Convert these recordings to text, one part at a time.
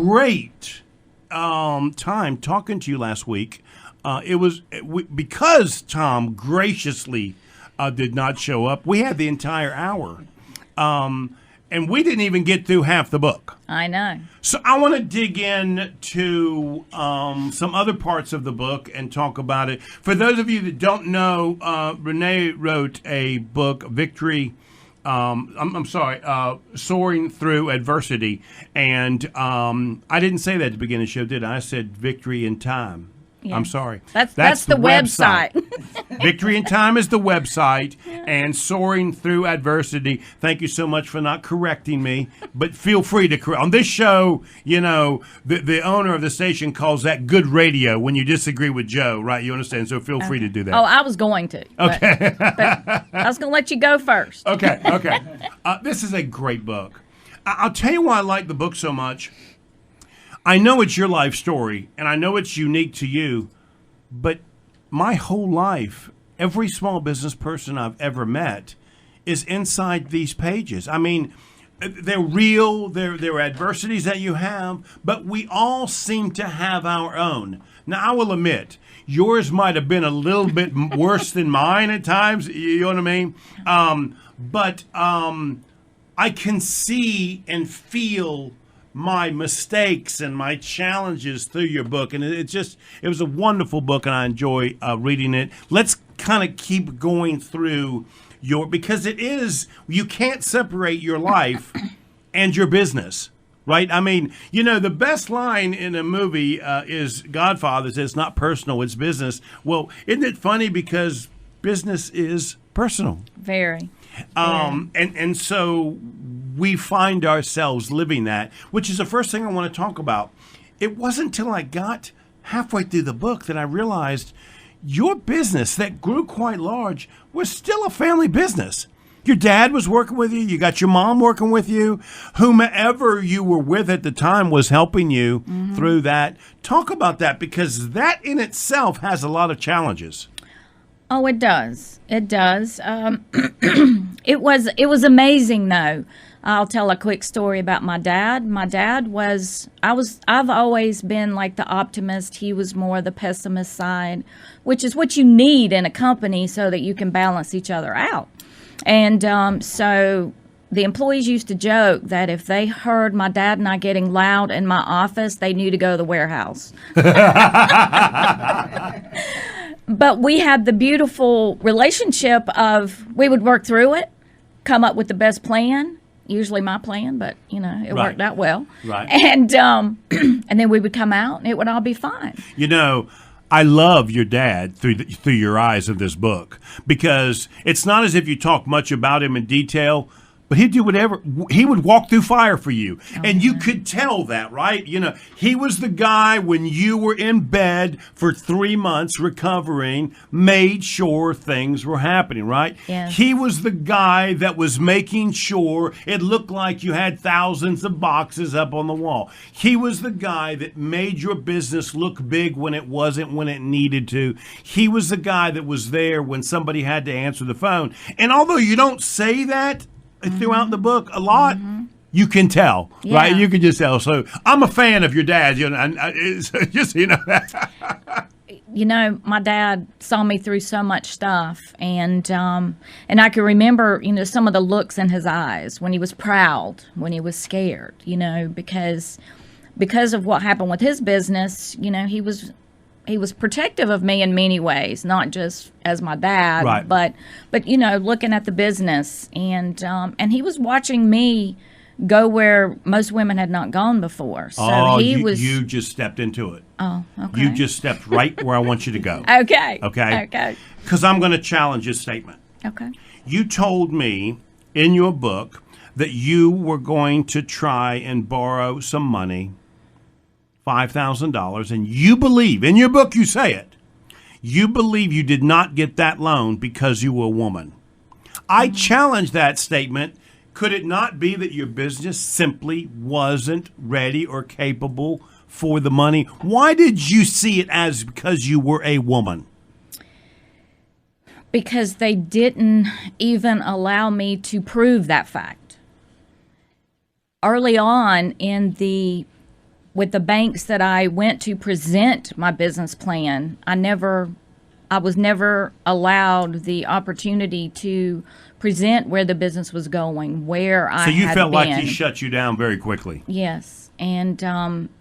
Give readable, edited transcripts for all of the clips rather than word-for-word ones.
great time talking to you last week. Because Tom graciously did not show up. We had the entire hour, and we didn't even get through half the book. I know. So I want to dig in to some other parts of the book and talk about it. For those of you that don't know, Renee wrote a book, Soaring Through Adversity. And I didn't say that at the beginning of the show, did I? I said Victory in Time. Yeah. I'm sorry. That's the website. Victory in Time is the website, and Soaring Through Adversity. Thank you so much for not correcting me, but feel free to correct. On this show, you know, the owner of the station calls that good radio when you disagree with Joe, right? You understand? So feel free to do that. Oh, I was going to. Okay. But I was going to let you go first. Okay. This is a great book. I'll tell you why I like the book so much. I know it's your life story, and I know it's unique to you, but my whole life, every small business person I've ever met is inside these pages. I mean, they're real, they're adversities that you have, but we all seem to have our own. Now, I will admit, yours might have been a little bit worse than mine at times, you know what I mean? But I can see and feel my mistakes and my challenges through your book, and it was a wonderful book, and I enjoy reading it. Let's kind of keep going through because you can't separate your life and your business, right? I mean, you know, the best line in a movie is Godfather says, "It's not personal, it's business." Well, isn't it funny because business is personal? Very. And so we find ourselves living that, which is the first thing I want to talk about. It wasn't until I got halfway through the book that I realized your business that grew quite large was still a family business. Your dad was working with you. You got your mom working with you. Whomever you were with at the time was helping you through that. Talk about that, because that in itself has a lot of challenges. Oh, it does. It does. It was amazing, though. I'll tell a quick story about my dad. My dad I've always been like the optimist. He was more the pessimist side, which is what you need in a company so that you can balance each other out. And so the employees used to joke that if they heard my dad and I getting loud in my office, they knew to go to the warehouse. But we had the beautiful relationship of we would work through it, come up with the best plan, usually my plan, but, you know, it worked out well. Right. And then we would come out and it would all be fine. You know, I love your dad through your eyes of this book, because it's not as if you talk much about him in detail, but he'd do whatever. He would walk through fire for you. And you could tell that, right? You know, he was the guy when you were in bed for 3 months recovering, made sure things were happening, right? Yes. He was the guy that was making sure it looked like you had thousands of boxes up on the wall. He was the guy that made your business look big when it wasn't, when it needed to. He was the guy that was there when somebody had to answer the phone. And although you don't say that throughout the book a lot, you can tell, right? You can just tell. So I'm a fan of your dad, you know, and just, you know. You know, my dad saw me through so much stuff, and I can remember, you know, some of the looks in his eyes when he was proud, when he was scared, you know, because of what happened with his business. You know, he was protective of me in many ways, not just as my dad, right, but you know, looking at the business, and he was watching me go where most women had not gone before. So you just stepped into it. Oh, okay. You just stepped right where I want you to go. Okay. Okay. Because I'm going to challenge this statement. Okay. You told me in your book that you were going to try and borrow some money, $5,000, and you believe, in your book you say it, you believe you did not get that loan because you were a woman. I challenge that statement. Could it not be that your business simply wasn't ready or capable for the money? Why did you see it as because you were a woman? Because they didn't even allow me to prove that fact. Early on in the with the banks that I went to present my business plan, I was never allowed the opportunity to present where the business was going, where I had been. So you felt like he shut you down very quickly. Yes, and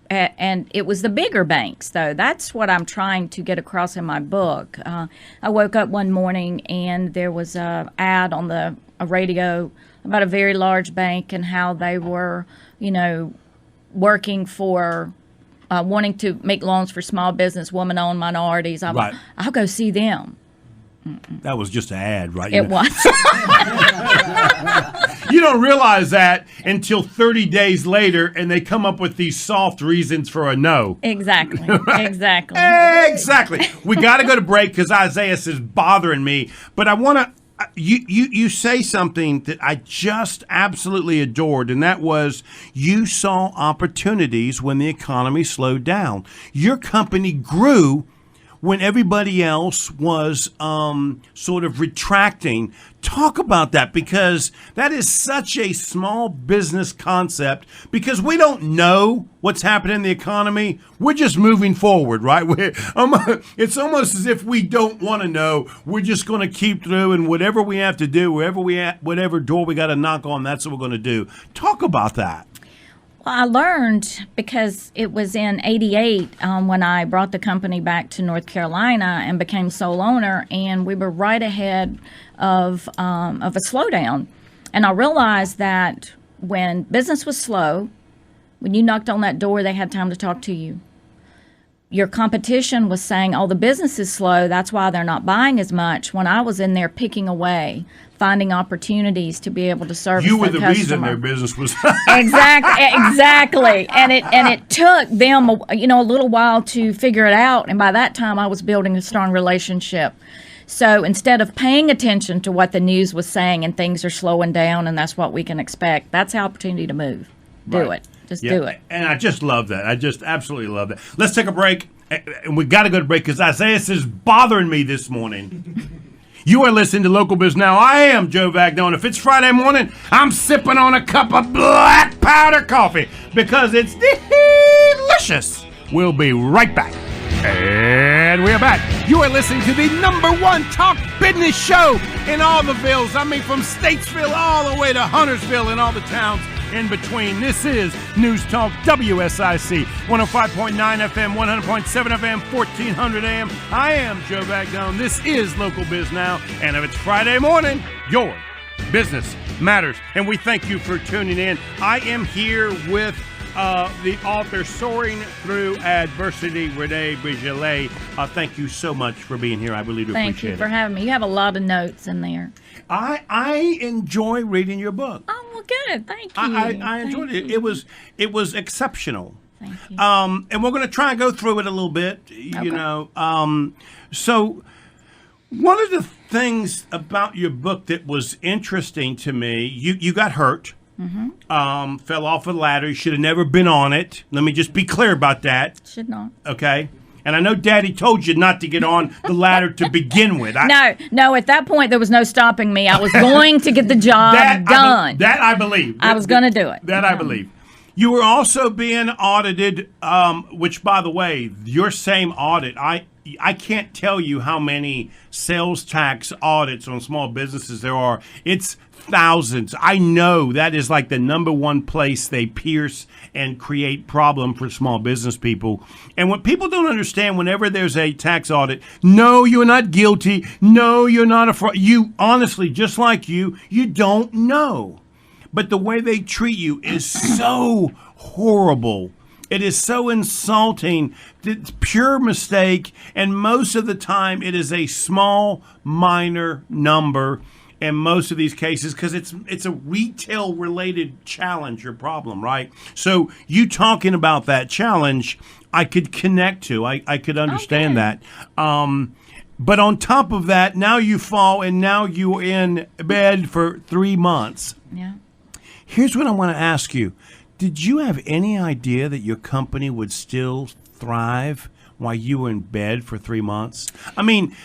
it was the bigger banks, though. That's what I'm trying to get across in my book. I woke up one morning and there was a ad on a radio about a very large bank and how they were, working for wanting to make loans for small business, woman-owned minorities. Right. I'll go see them. That was just an ad, right? It was. You don't realize that until 30 days later, and they come up with these soft reasons for a no. Exactly. Right? Exactly. Exactly. We got to go to break because Isaiah is bothering me. But I want to. You say something that I just absolutely adored, and that was you saw opportunities when the economy slowed down. Your company grew when everybody else was sort of retracting. Talk about that, because that is such a small business concept, because we don't know what's happening in the economy. We're just moving forward, right? It's almost as if we don't want to know. We're just going to keep through, and whatever we have to do, whatever door we got to knock on, that's what we're going to do. Talk about that. Well, I learned because it was in '88 when I brought the company back to North Carolina and became sole owner, and we were right ahead of a slowdown. And I realized that when business was slow, when you knocked on that door, they had time to talk to you. Your competition was saying, oh, the business is slow, that's why they're not buying as much, when I was in there picking away, finding opportunities to be able to service You were the the customer. reason their business was Exactly. And it took them a little while to figure it out, and by that time I was building a strong relationship. So instead of paying attention to what the news was saying and things are slowing down and that's what we can expect, that's the opportunity to move. Do Right. it. Just do it. And I just love that. I just absolutely love that. Let's take a break. And we got to go to break because Isaiah is bothering me this morning. You are listening to Local Biz Now. I am Joe Vagnone. If it's Friday morning, I'm sipping on a cup of black powder coffee because it's delicious. We'll be right back. And we are back. You are listening to the #1 talk business show in all the villes. I mean, from Statesville all the way to Huntersville and all the towns in between. This is News Talk WSIC 105.9 FM, 100.7 FM, 1400 AM. I am Joe Vagnone. This is Local Biz Now. And if it's Friday morning, your business matters. And we thank you for tuning in. I am here with the author Soaring Through Adversity, Renee Breazeale. Thank you so much for being here. I really do appreciate it. Thank you for having me. You have a lot of notes in there. I enjoy reading your book. Oh, well, good. Thank you. I enjoyed it. It was exceptional. Thank you. And we're going to try and go through it a little bit. So one of the things about your book that was interesting to me, you got hurt. Mm-hmm. Fell off a ladder. You should have never been on it. Let me just be clear about that. Should not. Okay. And I know Daddy told you not to get on the ladder to begin with. No, at that point, there was no stopping me. I was going to get the job done. I believe. I was going to do it. I believe. You were also being audited, which, by the way, your same audit, I can't tell you how many sales tax audits on small businesses there are. It's thousands. I know that is like the #1 place they pierce and create problem for small business people. And what people don't understand, whenever there's a tax audit, no, you're not guilty. No, you're not a fraud. You honestly, just like you don't know. But the way they treat you is so horrible. It is so insulting. It's pure mistake. And most of the time, it is a small, minor number in most of these cases, because it's a retail-related challenge or problem, right? So you talking about that challenge, I could connect to. I could understand that. But on top of that, now you fall, and now you're in bed for 3 months. Yeah. Here's what I want to ask you. Did you have any idea that your company would still thrive while you were in bed for 3 months? I mean,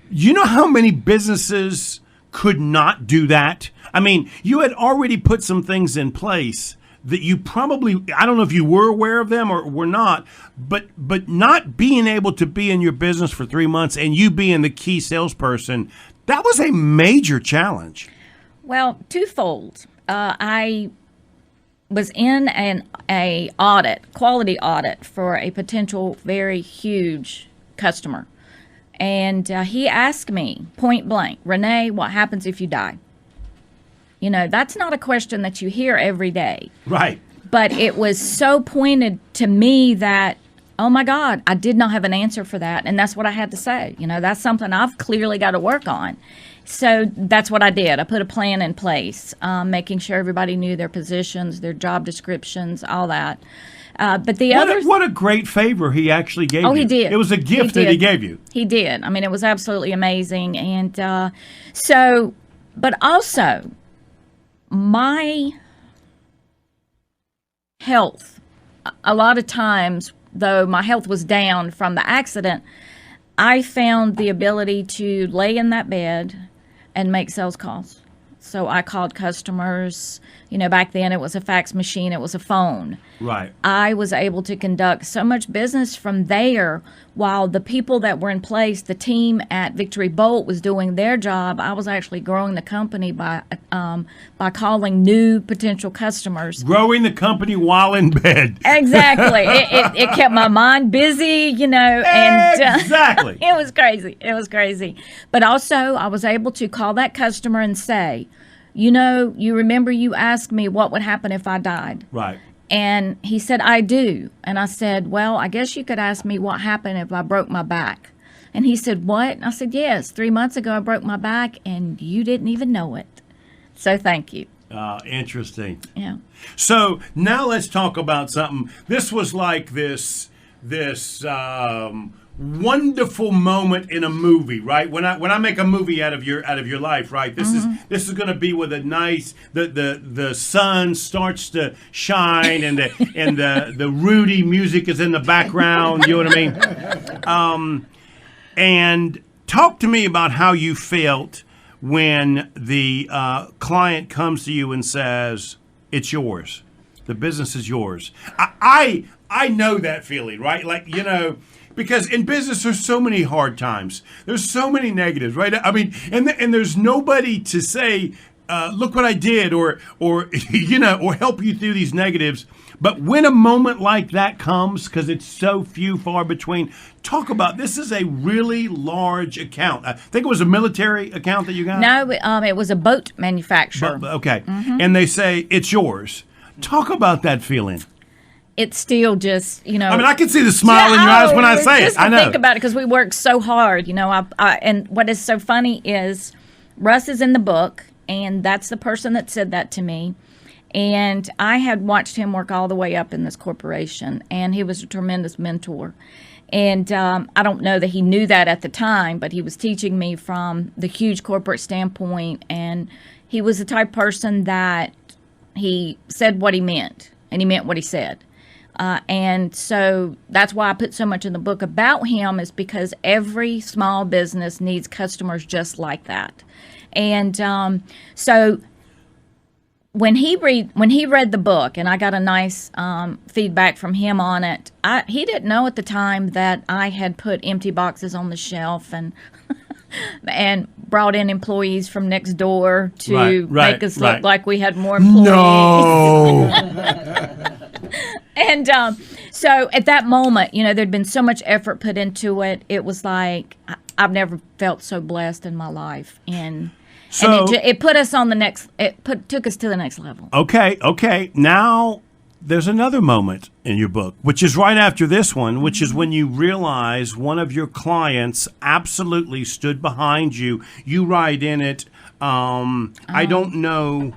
you know how many businesses could not do that? I mean, you had already put some things in place that you probably, I don't know if you were aware of them or were not, but not being able to be in your business for 3 months and you being the key salesperson, that was a major challenge. Well, twofold. I was in a quality audit for a potential very huge customer. And he asked me point blank, Renee, what happens if you die? You know, that's not a question that you hear every day. Right. But it was so pointed to me that, oh my God, I did not have an answer for that. And that's what I had to say. You know, that's something I've clearly got to work on. So that's what I did. I put a plan in place, making sure everybody knew their positions, their job descriptions, all that. But the other, what a great favor he actually gave you. Oh, he did. It was a gift that he gave you. He did. I mean, it was absolutely amazing. And but also, my health, a lot of times, though my health was down from the accident, I found the ability to lay in that bed and make sales calls. So I called customers. You know, back then it was a fax machine, it was a phone. Right. I was able to conduct so much business from there while the people that were in place, the team at Victory Bolt was doing their job. I was actually growing the company by calling new potential customers. Growing the company while in bed. Exactly. It kept my mind busy, you know. And exactly. It was crazy. It was crazy. But also, I was able to call that customer and say, you know, you remember you asked me what would happen if I died. Right. And he said, I do. And I said, well, I guess you could ask me what happened if I broke my back. And he said, what? And I said, yes, 3 months ago I broke my back and you didn't even know it. So thank you. Interesting. Yeah. So now let's talk about something. This was like this wonderful moment in a movie, right? When I make a movie out of your life, right? This is going to be with a nice the sun starts to shine and the Rudy music is in the background. You know what I mean? And talk to me about how you felt when the client comes to you and says it's yours, the business is yours. I know that feeling, right? Like, you know. Because in business, there's so many hard times. There's so many negatives, right? I mean, and there's nobody to say, look what I did, or you know, or help you through these negatives. But when a moment like that comes, because it's so far between, talk about, this is a really large account. I think it was a military account that you got? No, it was a boat manufacturer. Okay. And they say, it's yours. Talk about that feeling. It's still just, you know. I mean, I can see the smile in your eyes when I say it. I know. Think about it because we worked so hard, you know. And what is so funny is Russ is in the book, and that's the person that said that to me. And I had watched him work all the way up in this corporation, and he was a tremendous mentor. And I don't know that he knew that at the time, but he was teaching me from the huge corporate standpoint. And he was the type of person that he said what he meant, and he meant what he said. And so that's why I put so much in the book about him, is because every small business needs customers just like that. And so when he read the book, and I got a nice feedback from him on it, he didn't know at the time that I had put empty boxes on the shelf and and brought in employees from next door to make us look like we had more employees. No. And so at that moment, you know, there'd been so much effort put into it. It was like, I've never felt so blessed in my life. And it put us on the next, took us to the next level. Okay. Now there's another moment in your book, which is right after this one, which is when you realize one of your clients absolutely stood behind you. You write in it, I don't know,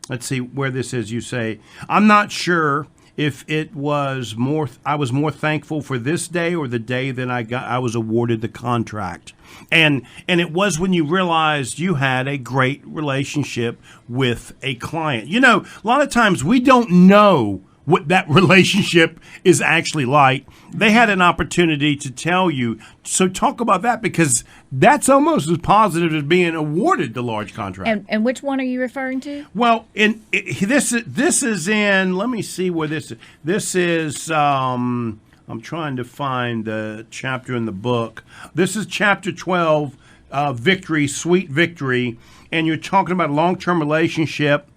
let's see where this is. You say, I'm not sure if it was more, I was more thankful for this day or the day that I was awarded the contract. And it was when you realized you had a great relationship with a client. You know, a lot of times we don't know what that relationship is actually like. They had an opportunity to tell you. So talk about that, because that's almost as positive as being awarded the large contract. And which one are you referring to? Well, this is in. Let me see where this is. This is. I'm trying to find the chapter in the book. This is chapter 12, Victory, Sweet Victory, and you're talking about a long-term relationship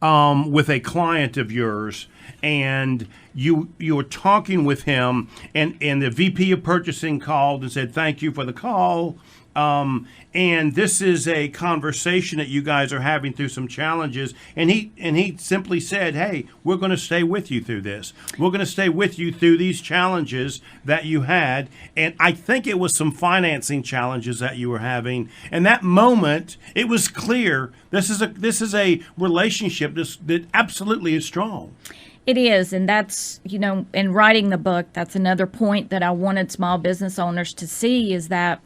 with a client of yours, and you were talking with him, and the VP of purchasing called and said thank you for the call. And this is a conversation that you guys are having through some challenges, and he simply said, "Hey, we're going to stay with you through this. We're going to stay with you through these challenges that you had." And I think it was some financing challenges that you were having. And that moment, it was clear this is a relationship that absolutely is strong. It is, and that's, in writing the book, that's another point that I wanted small business owners to see, is that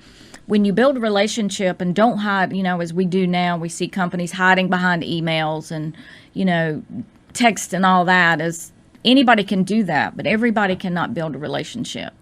when you build a relationship and don't hide, as we do now, we see companies hiding behind emails and, text and all that. As anybody can do that, but everybody cannot build a relationship.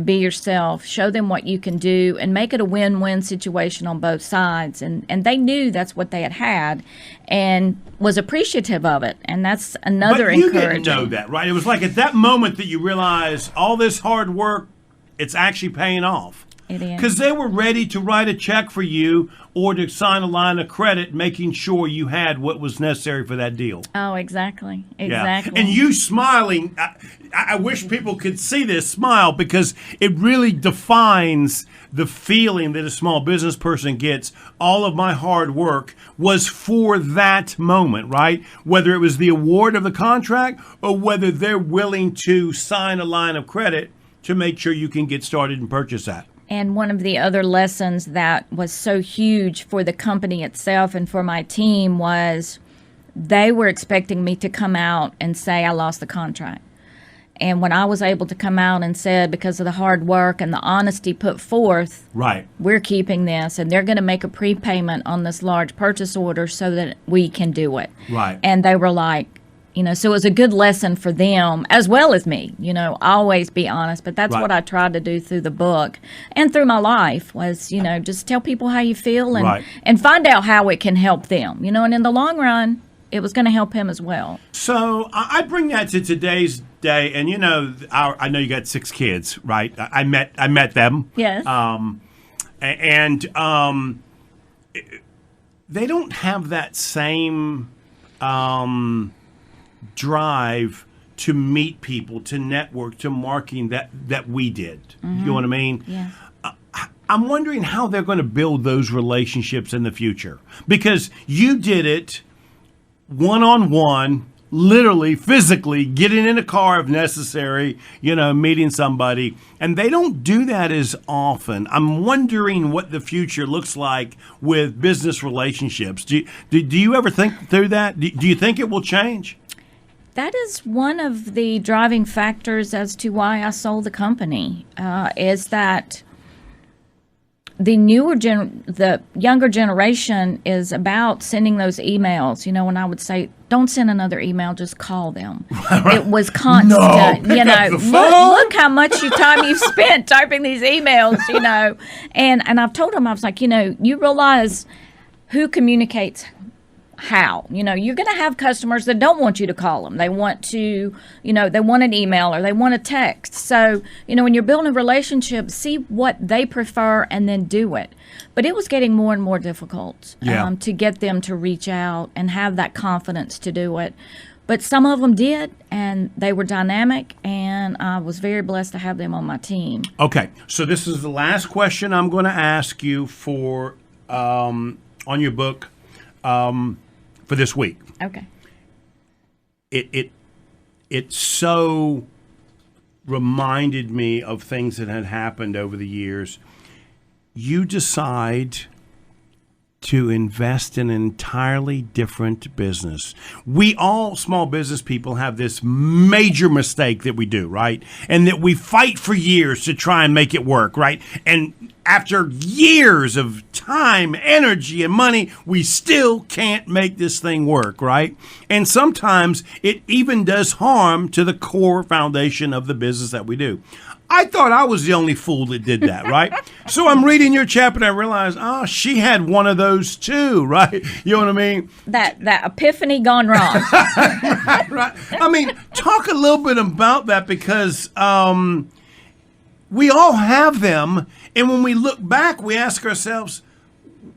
Be yourself, show them what you can do, and make it a win-win situation on both sides. And they knew that's what they had and was appreciative of it. And that's another encouraging. But you didn't know that, right? It was like at that moment that you realized all this hard work, it's actually paying off. It is. Because they were ready to write a check for you or to sign a line of credit, making sure you had what was necessary for that deal. Oh, exactly. Yeah. And you smiling, I wish people could see this smile, because it really defines the feeling that a small business person gets. All of my hard work was for that moment, right? Whether it was the award of the contract or whether they're willing to sign a line of credit to make sure you can get started and purchase that. And one of the other lessons that was so huge for the company itself and for my team was they were expecting me to come out and say I lost the contract. And when I was able to come out and said, because of the hard work and the honesty put forth, right, we're keeping this, and they're going to make a prepayment on this large purchase order so that we can do it. Right. And they were like, so it was a good lesson for them as well as me, always be honest. But that's right. what I tried to do through the book and through my life was, just tell people how you feel and, right. and find out how it can help them, and in the long run, it was going to help him as well. So I bring that to today's day. And, I know you got 6 kids, right? I met them. Yes. They don't have that same drive to meet people, to network, to marketing that we did. Mm-hmm. You know what I mean? Yeah. I'm wondering how they're going to build those relationships in the future, because you did it one-on-one, literally, physically, getting in a car if necessary, meeting somebody, and they don't do that as often. I'm wondering what the future looks like with business relationships. Do you ever think through that? Do you think it will change? That is one of the driving factors as to why I sold the company, is that the younger generation is about sending those emails. When I would say, don't send another email, just call them. Right. It was constant. No, look how much time you've spent typing these emails, And I've told them, I was like, you realize who communicates how. You're going to have customers that don't want you to call them. They want to, they want an email or they want a text. So, when you're building a relationship, see what they prefer and then do it. But it was getting more and more difficult to get them to reach out and have that confidence to do it. But some of them did, and they were dynamic, and I was very blessed to have them on my team. Okay, so this is the last question I'm going to ask you for on your book. For this week. Okay. It so reminded me of things that had happened over the years. You decide to invest in an entirely different business. We all small business people have this major mistake that we do, right? And that we fight for years to try and make it work, right? And after years of time, energy, and money, we still can't make this thing work, right? And sometimes it even does harm to the core foundation of the business that we do. I thought I was the only fool that did that, right? So I'm reading your chapter and I realized, she had one of those too, right? You know what I mean? That epiphany gone wrong. Right. I mean, talk a little bit about that because we all have them. And when we look back, we ask ourselves,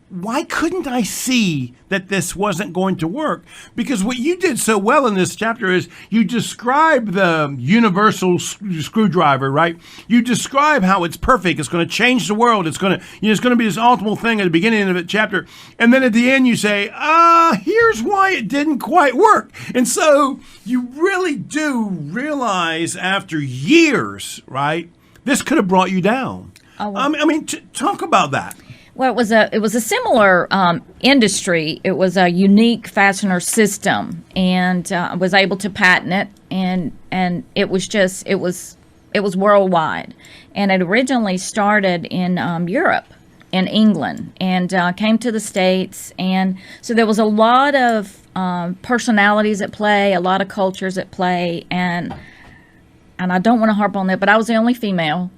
why couldn't I see that this wasn't going to work? Because what you did so well in this chapter is you describe the universal screwdriver, right? You describe how it's perfect. It's going to change the world. It's going to, it's going to be this ultimate thing at the beginning of the chapter. And then at the end you say, here's why it didn't quite work. And so you really do realize after years, this could have brought you down. Oh. I mean, talk about that. Well, it was a similar industry. It was a unique fastener system, and I was able to patent it, and it was worldwide, and it originally started in Europe, in England, and came to the States, and so there was a lot of personalities at play, a lot of cultures at play, and I don't want to harp on that, but I was the only female.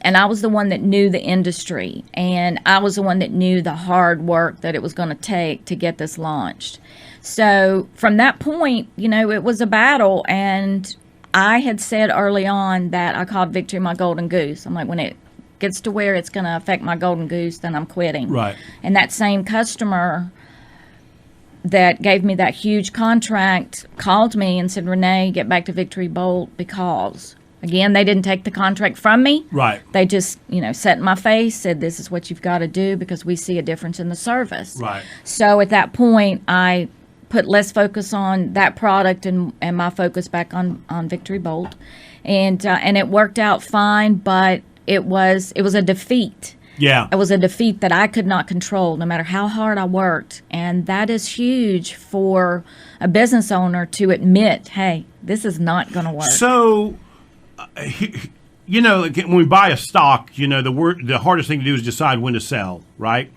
And I was the one that knew the industry, and I was the one that knew the hard work that it was going to take to get this launched. So from that point, it was a battle, and I had said early on that I called victory my golden goose. I'm like, when it gets to where it's going to affect my golden goose, then I'm quitting. Right. And that same customer that gave me that huge contract called me and said, Renee, get back to Victory Bolt because... Again, they didn't take the contract from me. Right. They just, set in my face, said, this is what you've got to do because we see a difference in the service. Right. So at that point, I put less focus on that product and my focus back on Victory Bolt. And it worked out fine, but it was a defeat. Yeah. It was a defeat that I could not control no matter how hard I worked. And that is huge for a business owner to admit, hey, this is not going to work. So... when we buy a stock, the hardest thing to do is decide when to sell, right?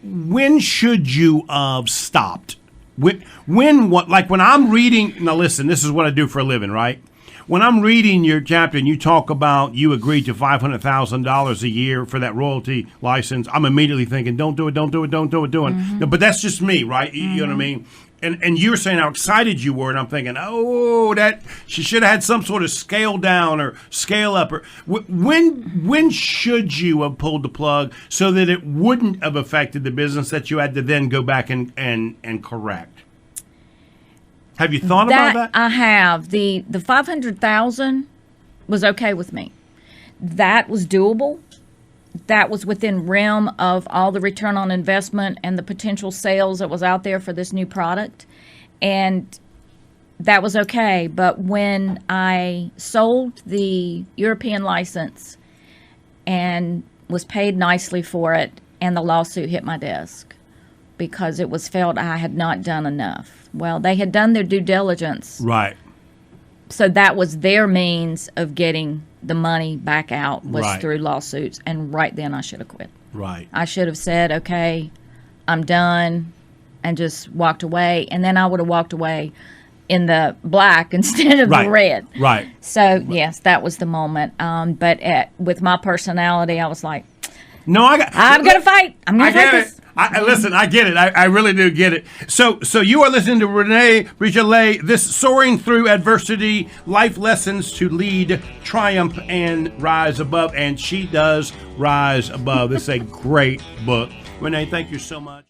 When should you have stopped? When I'm reading, now listen, this is what I do for a living, right? When I'm reading your chapter and you talk about you agreed to $500,000 a year for that royalty license, I'm immediately thinking, don't do it. Mm-hmm. No, but that's just me, right? You know what I mean? And you were saying how excited you were, and I'm thinking, that she should have had some sort of scale down or scale up. Or when should you have pulled the plug so that it wouldn't have affected the business that you had to then go back and correct? Have you thought about that? I have. The $500,000 was okay with me. That was doable. That was within realm of all the return on investment and the potential sales that was out there for this new product. And that was okay. But when I sold the European license and was paid nicely for it, and the lawsuit hit my desk because it was felt I had not done enough. Well, they had done their due diligence. Right. So that was their means of getting the money back out was Right. through lawsuits. And right then I should have quit. Right. I should have said, okay, I'm done, and just walked away. And then I would have walked away in the black instead of Right. the red. Right. So, yes, that was the moment. But with my personality, I was like, No, I'm going to fight. I'm going to fight this. Listen, I get it. I really do get it. So you are listening to Renee Breazeale, this Soaring Through Adversity, Life Lessons to Lead, Triumph, and Rise Above. And she does rise above. This is a great book. Renee, thank you so much.